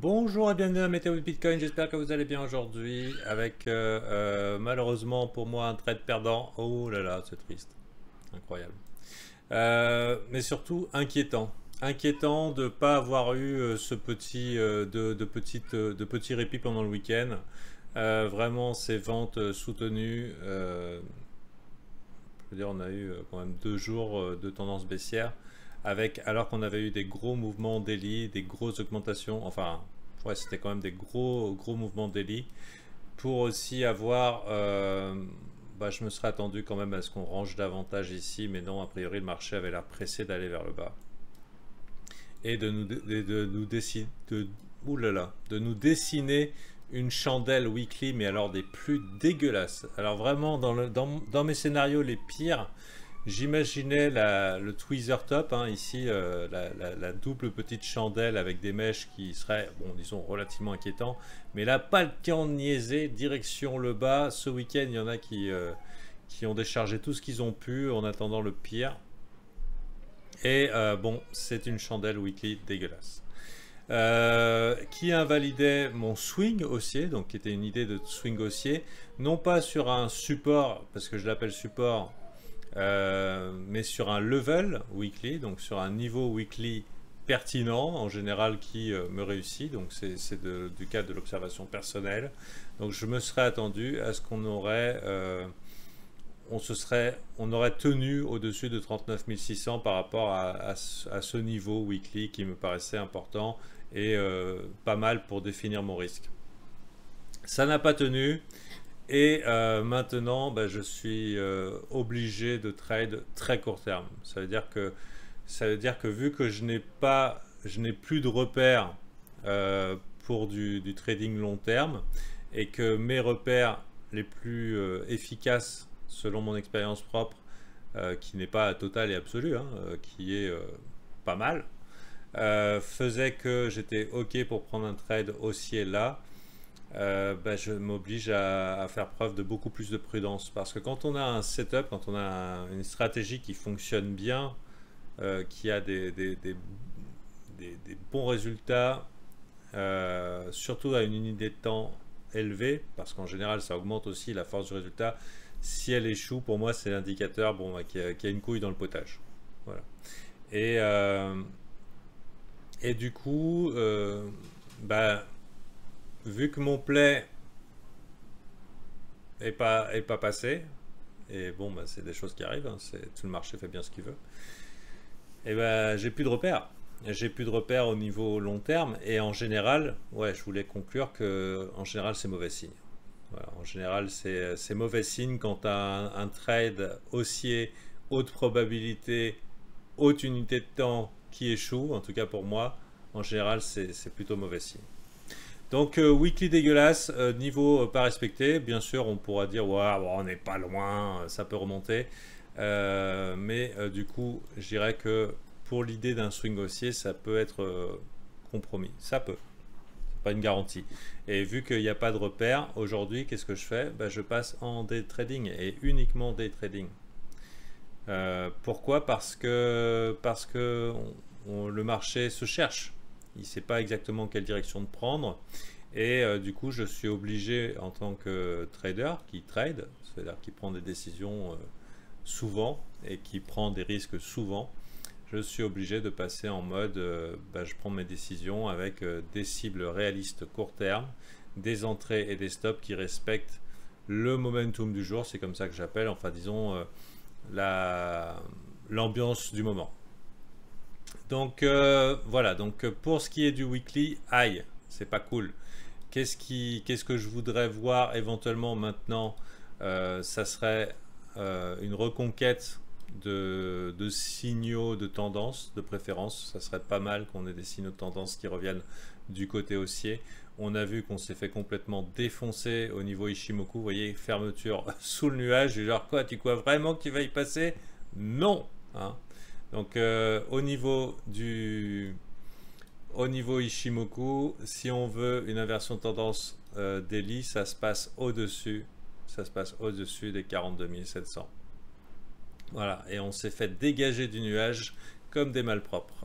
Bonjour et bienvenue à la météo de Bitcoin, j'espère que vous allez bien aujourd'hui avec malheureusement pour moi un trade perdant. Oh là là, c'est triste, incroyable. Mais surtout inquiétant. Inquiétant de ne pas avoir eu ce petit, de petits répits pendant le week-end. Vraiment ces ventes soutenues. Je veux dire, on a eu quand même 2 jours de tendance baissière avec, alors qu'on avait eu des gros mouvements daily, des grosses augmentations, enfin, ouais, c'était quand même des gros mouvements daily, pour aussi avoir, je me serais attendu quand même à ce qu'on range davantage ici, mais non, a priori, le marché avait l'air pressé d'aller vers le bas. Et de nous dessiner, de nous dessiner une chandelle weekly, mais alors des plus dégueulasses. Alors vraiment, dans mes scénarios les pires, j'imaginais le tweezer top, hein, ici, la double petite chandelle avec des mèches qui seraient, bon, disons, relativement inquiétants. Mais là, pas le temps de niaiser, direction le bas. Ce week-end, il y en a qui ont déchargé tout ce qu'ils ont pu en attendant le pire. Et bon, c'est une chandelle weekly dégueulasse. Qui invalidait mon swing haussier, donc qui était une idée de swing haussier, non pas sur un support, parce que je l'appelle support, mais sur un level weekly, donc sur un niveau weekly pertinent, en général qui me réussit, donc c'est du cadre de l'observation personnelle. Donc je me serais attendu à ce qu'on aurait... on aurait tenu au-dessus de 39 600 par rapport à ce niveau weekly qui me paraissait important et pas mal pour définir mon risque. Ça n'a pas tenu et maintenant je suis obligé de trade très court terme. Ça veut dire que vu que je n'ai plus de repères pour du trading long terme et que mes repères les plus efficaces selon mon expérience propre, qui n'est pas totale et absolue, hein, qui est pas mal, faisait que j'étais OK pour prendre un trade haussier là. Je m'oblige à faire preuve de beaucoup plus de prudence. Parce que quand on a un setup, quand on a une stratégie qui fonctionne bien, qui a des bons résultats, surtout à une unité de temps élevée, parce qu'en général ça augmente aussi la force du résultat. Si elle échoue, pour moi, c'est l'indicateur qu'il y a une couille dans le potage. Voilà. Et du coup, vu que mon play est pas passé, et bon, c'est des choses qui arrivent, hein, tout le marché fait bien ce qu'il veut, et j'ai plus de repères. J'ai plus de repères au niveau long terme, et en général, ouais, je voulais conclure que en général, c'est mauvais signe. Voilà, en général, c'est mauvais signe quand tu as un trade haussier, haute probabilité, haute unité de temps qui échoue, en tout cas pour moi, en général, c'est plutôt mauvais signe. Donc, weekly dégueulasse, niveau pas respecté. Bien sûr, on pourra dire, ouais, bon, on n'est pas loin, ça peut remonter. Mais du coup, je dirais que pour l'idée d'un swing haussier, ça peut être compromis. Ça peut. Pas une garantie. Et vu qu'il n'y a pas de repère, aujourd'hui, qu'est-ce que je fais? Je passe en day trading et uniquement day trading. Pourquoi? Parce que le marché se cherche. Il ne sait pas exactement quelle direction de prendre. Et du coup, je suis obligé en tant que trader qui trade, c'est-à-dire qui prend des décisions souvent et qui prend des risques souvent, je suis obligé de passer en mode je prends mes décisions avec des cibles réalistes court terme, des entrées et des stops qui respectent le momentum du jour, c'est comme ça que j'appelle, enfin disons l'ambiance du moment. Donc voilà, donc pour ce qui est du weekly, aïe, c'est pas cool. Qu'est-ce que je voudrais voir éventuellement maintenant? Ça serait une reconquête de signaux de tendance, de préférence. Ça serait pas mal qu'on ait des signaux de tendance qui reviennent du côté haussier. On a vu qu'on s'est fait complètement défoncer au niveau Ishimoku. Vous voyez, fermeture sous le nuage. Et genre quoi, tu crois vraiment que tu vas y passer? Non, hein. Donc au niveau Ishimoku, si on veut une inversion de tendance daily, ça se passe au-dessus. Ça se passe au-dessus des 42 700. Voilà, et on s'est fait dégager du nuage comme des malpropres.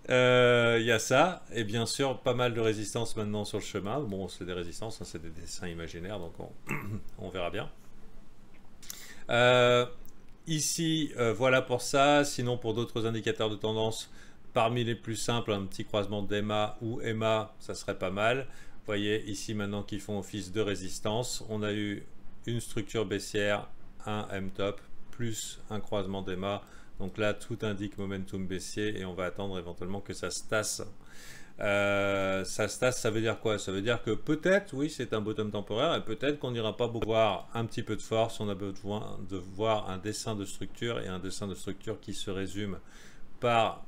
Il y a ça, et bien sûr pas mal de résistance maintenant sur le chemin. Bon, c'est des résistances, hein, c'est des dessins imaginaires, donc on verra bien. Euh, Ici, voilà pour ça. Sinon, pour d'autres indicateurs de tendance, parmi les plus simples, un petit croisement d'EMA ou EMA, ça serait pas mal. Vous voyez ici maintenant qu'ils font office de résistance. On a eu une structure baissière, un M-top, plus un croisement d'EMA. Donc là, tout indique momentum baissier et on va attendre éventuellement que ça se tasse. Ça se tasse, ça veut dire quoi? Ça veut dire que peut-être, oui, c'est un bottom temporaire et peut-être qu'on n'ira pas voir un petit peu de force. On a besoin de voir un dessin de structure et un dessin de structure qui se résume par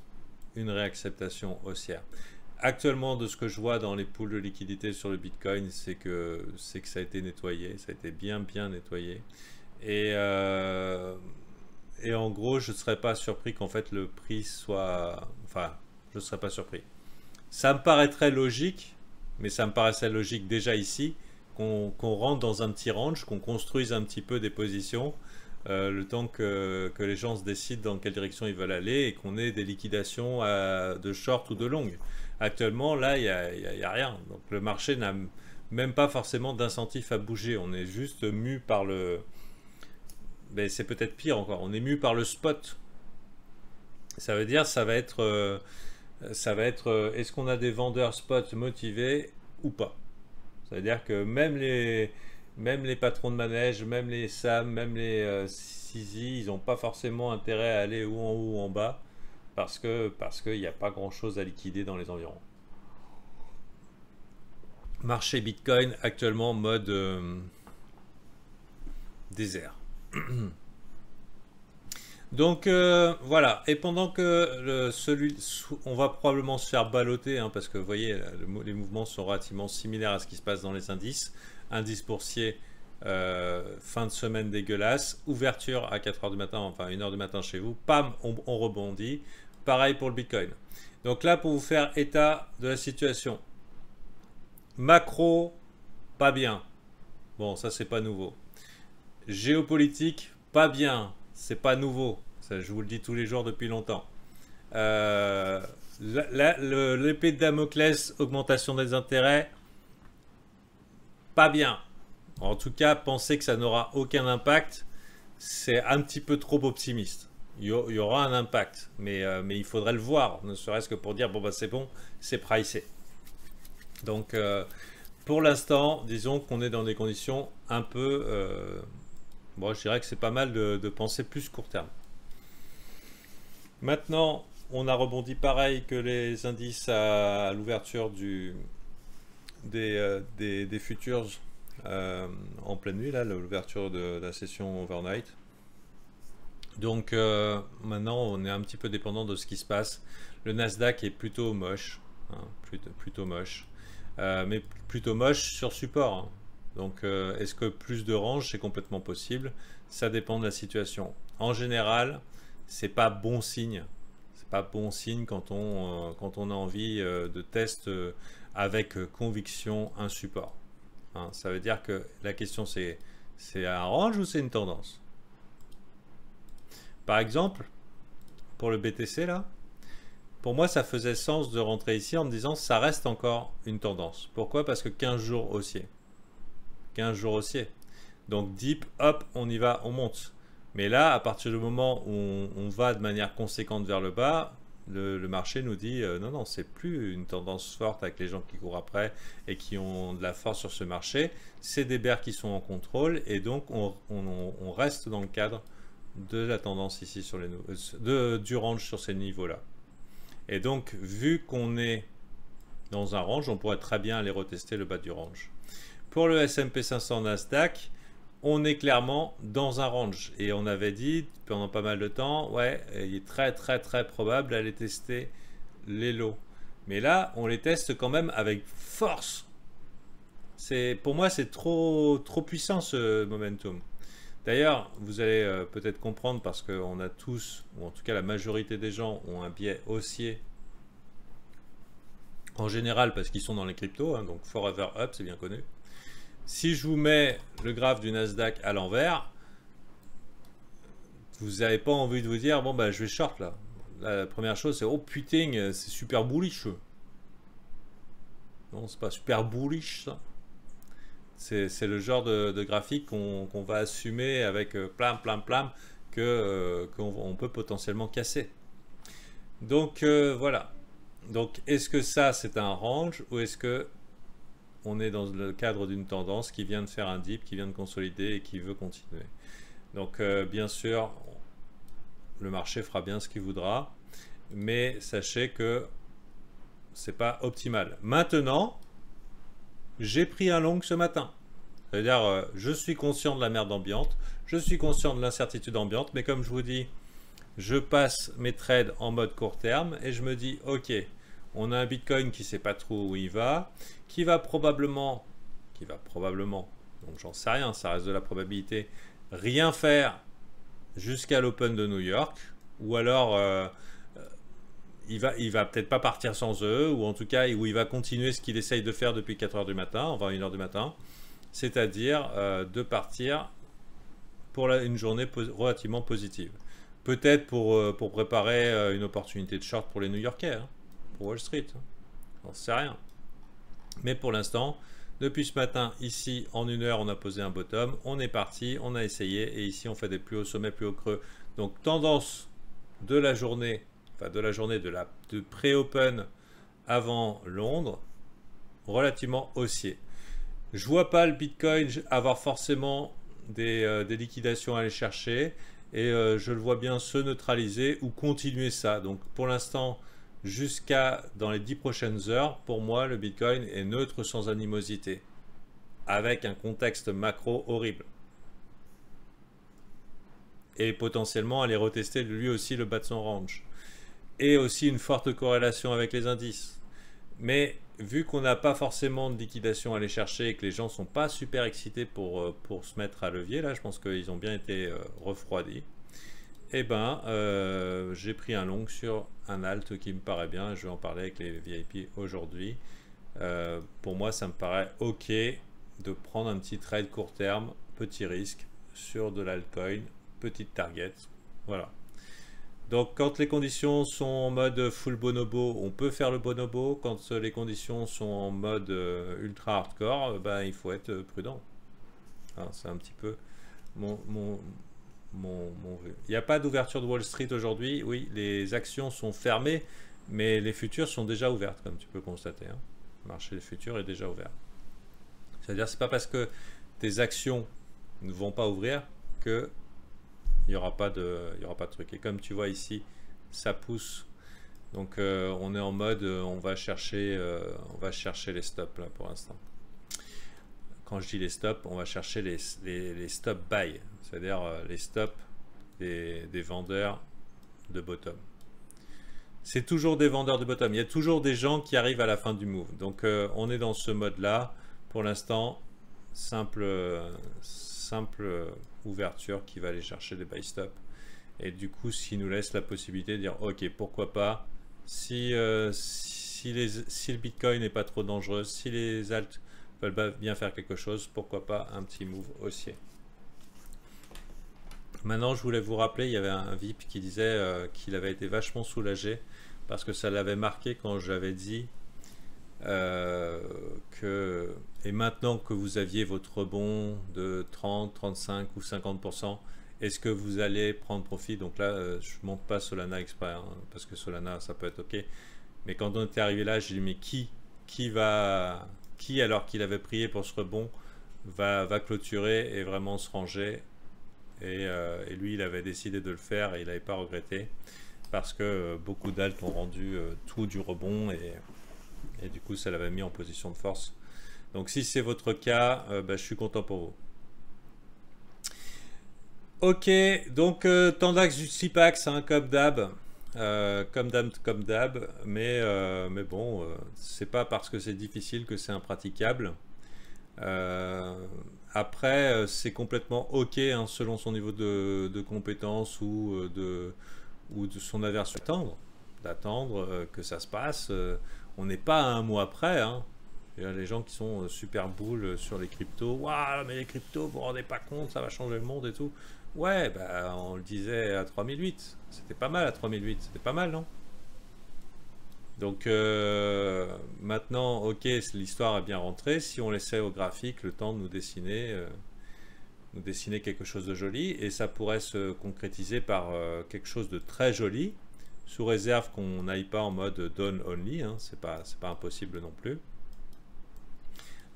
une réacceptation haussière. Actuellement, de ce que je vois dans les pools de liquidité sur le Bitcoin, c'est que ça a été nettoyé, ça a été bien nettoyé. Et en gros, je ne serais pas surpris qu'en fait le prix soit... Enfin, je ne serais pas surpris. Ça me paraîtrait logique, mais ça me paraissait logique déjà ici, qu'on rentre dans un petit range, qu'on construise un petit peu des positions, le temps que les gens se décident dans quelle direction ils veulent aller et qu'on ait des liquidations de short ou de long. Actuellement, là, il n'y a rien. Donc le marché n'a même pas forcément d'incentif à bouger. On est juste mu par le... Ben, c'est peut-être pire encore. On est mu par le spot. Ça veut dire ça va être est-ce qu'on a des vendeurs spot motivés ou pas? Ça veut dire que même les patrons de manège, même les SAM, même les CZ, ils n'ont pas forcément intérêt à aller ou en haut ou en bas parce qu'il n'y a pas grand-chose à liquider dans les environs. Marché Bitcoin actuellement mode désert. Donc voilà, et pendant que on va probablement se faire balloter, hein, parce que vous voyez, les mouvements sont relativement similaires à ce qui se passe dans les indices. Indice boursier, fin de semaine dégueulasse, ouverture à 4h du matin, enfin 1h du matin chez vous, pam, on rebondit. Pareil pour le Bitcoin. Donc là, pour vous faire état de la situation. Macro, pas bien. Bon, ça c'est pas nouveau. Géopolitique, pas bien. C'est pas nouveau, ça, je vous le dis tous les jours depuis longtemps. L'épée de Damoclès, augmentation des intérêts, pas bien. En tout cas, penser que ça n'aura aucun impact, c'est un petit peu trop optimiste. Il y aura un impact, mais il faudrait le voir, ne serait-ce que pour dire, bon bah c'est bon, c'est pricé. Donc, pour l'instant, disons qu'on est dans des conditions un peu... bon, je dirais que c'est pas mal de penser plus court terme. Maintenant, on a rebondi pareil que les indices à l'ouverture des futures en pleine nuit, là, l'ouverture de la session overnight. Donc maintenant, on est un petit peu dépendant de ce qui se passe. Le Nasdaq est plutôt moche, hein, plutôt moche, mais plutôt moche sur support. Hein. Donc, est-ce que plus de range, c'est complètement possible? Ça dépend de la situation. En général, c'est pas bon signe. C'est pas bon signe quand on a envie de test avec conviction un support. Hein, ça veut dire que la question c'est un range ou c'est une tendance? Par exemple, pour le BTC là, pour moi ça faisait sens de rentrer ici en me disant ça reste encore une tendance. Pourquoi? Parce que 15 jours haussier. 15 jours haussier. Donc deep, hop, on y va, on monte. Mais là, à partir du moment où on va de manière conséquente vers le bas, le marché nous dit non, non, c'est plus une tendance forte avec les gens qui courent après et qui ont de la force sur ce marché. C'est des bears qui sont en contrôle et donc on reste dans le cadre de la tendance ici sur du range sur ces niveaux-là. Et donc, vu qu'on est dans un range, on pourrait très bien aller retester le bas du range. Pour le S&P 500 Nasdaq, on est clairement dans un range. Et on avait dit pendant pas mal de temps, ouais, il est très probable d'aller tester les lows. Mais là, on les teste quand même avec force. Pour moi, c'est trop puissant ce momentum. D'ailleurs, vous allez peut-être comprendre parce qu'on a tous, ou en tout cas la majorité des gens, ont un biais haussier. En général, parce qu'ils sont dans les cryptos, hein, donc forever up, c'est bien connu. Si je vous mets le graphe du Nasdaq à l'envers, vous n'avez pas envie de vous dire, bon, bah, je vais short là. la première chose, c'est oh putain, c'est super bullish. Non, c'est pas super bullish ça. C'est le genre de graphique qu'on va assumer avec plam qu'on peut potentiellement casser. Donc voilà. Donc est-ce que ça c'est un range ou est-ce que on est dans le cadre d'une tendance qui vient de faire un dip, qui vient de consolider et qui veut continuer. Donc bien sûr, le marché fera bien ce qu'il voudra, mais sachez que c'est pas optimal. Maintenant, j'ai pris un long ce matin. C'est-à-dire, je suis conscient de la merde ambiante, je suis conscient de l'incertitude ambiante, mais comme je vous dis, je passe mes trades en mode court terme et je me dis, ok, on a un Bitcoin qui ne sait pas trop où il va, qui va probablement, donc j'en sais rien, ça reste de la probabilité, rien faire jusqu'à l'Open de New York, ou alors il va peut-être pas partir sans eux, ou en tout cas où il va continuer ce qu'il essaye de faire depuis 4 heures du matin, enfin 1 heure du matin, c'est-à-dire de partir pour une journée relativement positive. Peut-être pour préparer une opportunité de short pour les New-Yorkais, hein, pour Wall Street, hein. On ne sait rien. Mais pour l'instant, depuis ce matin, ici, en 1 heure, on a posé un bottom, on est parti, on a essayé, et ici, on fait des plus hauts sommets, plus hauts creux. Donc, tendance de la journée, enfin de la journée de pré-open avant Londres, relativement haussier. Je vois pas le Bitcoin avoir forcément des liquidations à aller chercher, et je le vois bien se neutraliser ou continuer ça. Donc pour l'instant, jusqu'à dans les 10 prochaines heures, pour moi le Bitcoin est neutre sans animosité, avec un contexte macro horrible, et potentiellement aller retester lui aussi le bas de son range, et aussi une forte corrélation avec les indices. Mais vu qu'on n'a pas forcément de liquidation à aller chercher et que les gens ne sont pas super excités pour se mettre à levier, là je pense qu'ils ont bien été refroidis, et ben j'ai pris un long sur un alt qui me paraît bien. Je vais en parler avec les VIP aujourd'hui. Pour moi ça me paraît ok de prendre un petit trade court terme, petit risque sur de l'altcoin, petite target, voilà. Donc quand les conditions sont en mode full bonobo, on peut faire le bonobo. Quand les conditions sont en mode ultra hardcore, ben, il faut être prudent. C'est un petit peu mon vœu. Il n'y a pas d'ouverture de Wall Street aujourd'hui. Oui, les actions sont fermées, mais les futures sont déjà ouvertes, comme tu peux constater, hein. Le marché des futures est déjà ouvert. C'est-à-dire c'est pas parce que tes actions ne vont pas ouvrir que il n'y aura pas de truc. Et comme tu vois ici, ça pousse. Donc on est en mode, on va chercher les stops là pour l'instant. Quand je dis les stops, on va chercher les stop buy, c'est-à-dire les stops des vendeurs de bottom. C'est toujours des vendeurs de bottom. Il y a toujours des gens qui arrivent à la fin du move. Donc on est dans ce mode-là. Pour l'instant, simple ouverture qui va aller chercher des buy stop, et du coup ce qui nous laisse la possibilité de dire ok, pourquoi pas, si le Bitcoin n'est pas trop dangereux, si les alts veulent bien faire quelque chose, pourquoi pas un petit move haussier. Maintenant je voulais vous rappeler, il y avait un VIP qui disait qu'il avait été vachement soulagé parce que ça l'avait marqué quand j'avais dit et maintenant que vous aviez votre rebond de 30, 35 ou 50%, est-ce que vous allez prendre profit? Donc là, je ne monte pas Solana exprès, hein, parce que Solana, ça peut être ok. Mais quand on était arrivé là, j'ai dit, mais qui alors qu'il avait prié pour ce rebond, va clôturer et vraiment se ranger? Et lui, il avait décidé de le faire et il n'avait pas regretté, parce que beaucoup d'alts ont rendu tout du rebond, et du coup ça l'avait mis en position de force. Donc si c'est votre cas, je suis content pour vous. Ok, donc Tendax du Cipax, hein, comme d'hab, mais bon, c'est pas parce que c'est difficile que c'est impraticable. Après, c'est complètement ok, hein, selon son niveau de compétence ou de son aversion d'attendre que ça se passe. On n'est pas à un mois près, hein. Les gens qui sont super bulles sur les cryptos, waouh, mais les cryptos, vous vous rendez pas compte, ça va changer le monde et tout. Ouais, bah, on le disait à 3008. C'était pas mal à 3008. C'était pas mal, non? Donc maintenant, ok, l'histoire est bien rentrée. Si on laissait au graphique le temps de nous dessiner quelque chose de joli, et ça pourrait se concrétiser par quelque chose de très joli, sous réserve qu'on n'aille pas en mode done only, hein, c'est pas impossible non plus.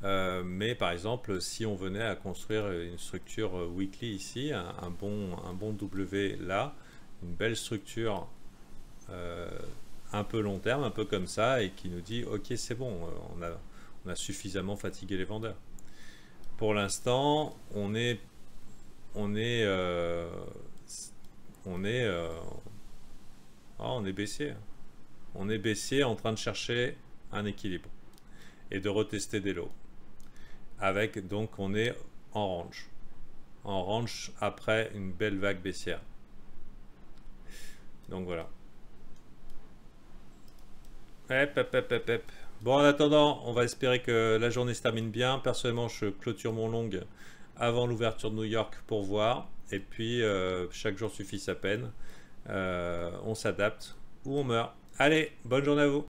Mais par exemple, si on venait à construire une structure weekly ici, un bon W là, une belle structure euh, un peu long terme, un peu comme ça, et qui nous dit ok, c'est bon, on a suffisamment fatigué les vendeurs. Pour l'instant, on est, on est, on est baissier. On est baissier en train de chercher un équilibre et de retester des lots. Avec donc on est en range après une belle vague baissière. Donc voilà. Hep, hep, hep, hep, hep. Bon, en attendant, on va espérer que la journée se termine bien. Personnellement, je clôture mon long avant l'ouverture de New York pour voir. Et puis, chaque jour suffit sa peine. On s'adapte ou on meurt. Allez, bonne journée à vous.